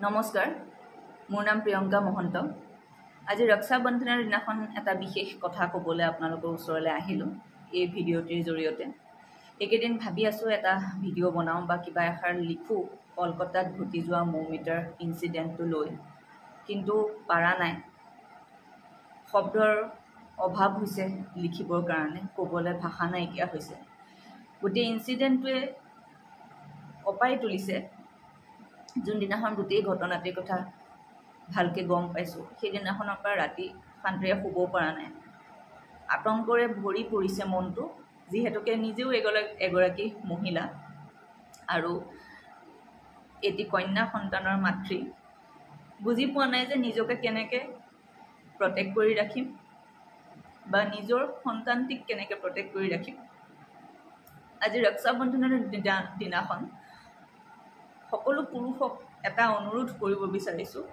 নমস্কাৰ, মোৰ নাম প্ৰিয়ংকা মহন্ত। আজি ৰক্ষা বন্ধনৰ দিনাখন এটা বিশেষ কথা ক'বলৈ আপোনালোকৰ ওচৰলৈ আহিলোঁ এই ভিডিঅ'টিৰ জৰিয়তে। এইকেইদিন ভাবি আছোঁ এটা ভিডিঅ' বনাওঁ বা কিবা এষাৰ লিখোঁ কলকাতাত ঘটি যোৱা মৌমিতাৰ ইনচিডেণ্টটো লৈ, কিন্তু পাৰা নাই। শব্দৰ অভাৱ হৈছে লিখিবৰ কাৰণে, ক'বলৈ ভাষা নাইকিয়া হৈছে। গোটেই ইনচিডেণ্টটোৱে কঁপাই তুলিছে। যোনদিনাখন গোটেই ঘটনাটিৰ কথা ভালকৈ গম পাইছোঁ, সেইদিনাখনৰ পৰা ৰাতি শান্তিৰে শুব পৰা নাই। আতংকৰে ভৰি পৰিছে মনটো, যিহেতুকে নিজেও এগৰাকী মহিলা আৰু এটি কন্যা সন্তানৰ মাতৃ। বুজি পোৱা নাই যে নিজকে কেনেকৈ প্ৰটেক্ট কৰি ৰাখিম বা নিজৰ সন্তানটিক কেনেকৈ প্ৰটেক্ট কৰি ৰাখিম। আজি ৰক্ষা বন্ধনৰ দিনাখন সকলো পুৰুষক এটা অনুৰোধ কৰিব বিচাৰিছোঁ,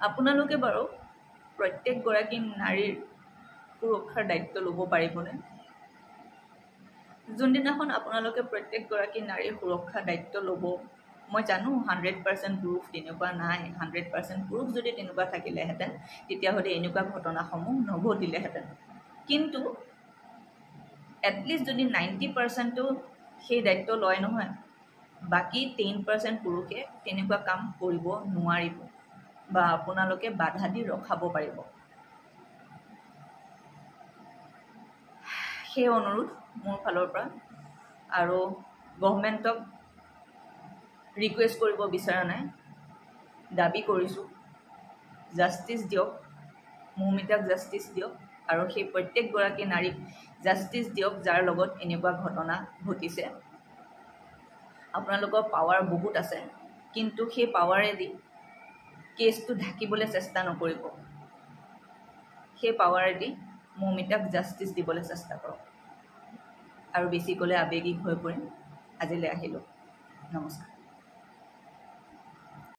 আপোনালোকে বাৰু প্ৰত্যেকগৰাকী নাৰীৰ সুৰক্ষাৰ দায়িত্ব ল'ব পাৰিবনে? যোনদিনাখন আপোনালোকে প্ৰত্যেকগৰাকী নাৰীৰ সুৰক্ষাৰ দায়িত্ব ল'ব, মই জানো 100% পুৰুষ তেনেকুৱা নাই। 100% পুৰুষ যদি তেনেকুৱা থাকিলেহেঁতেন তেতিয়াহ'লে এনেকুৱা ঘটনাসমূহ নঘটিলেহেঁতেন। কিন্তু এটলিষ্ট যদি 90%ও সেই দায়িত্ব লয় নহয়, বাকী 10% পুৰুষে তেনেকুৱা কাম কৰিব নোৱাৰিব বা আপোনালোকে বাধা দি ৰখাব পাৰিব। সেই অনুৰোধ মোৰ ফালৰ পৰা, আৰু গভৰ্ণমেণ্টক ৰিকুৱেষ্ট কৰিব বিচৰা নাই, দাবী কৰিছোঁ জাষ্টিচ দিয়ক, মৌমিতাক জাষ্টিচ দিয়ক, আৰু সেই প্ৰত্যেকগৰাকী নাৰীক জাষ্টিচ দিয়ক যাৰ লগত এনেকুৱা ঘটনা ঘটিছে। আপোনালোকৰ পাৱাৰ বহুত আছে, কিন্তু সেই পাৱাৰেদি কেছটো ঢাকিবলৈ চেষ্টা নকৰিব। সেই পাৱাৰেদি মৌমিতাক জাষ্টিচ দিবলৈ চেষ্টা কৰক। আৰু বেছি ক'লে আৱেগিক হৈ পৰিম। আজিলৈ আহিলোঁ। নমস্কাৰ।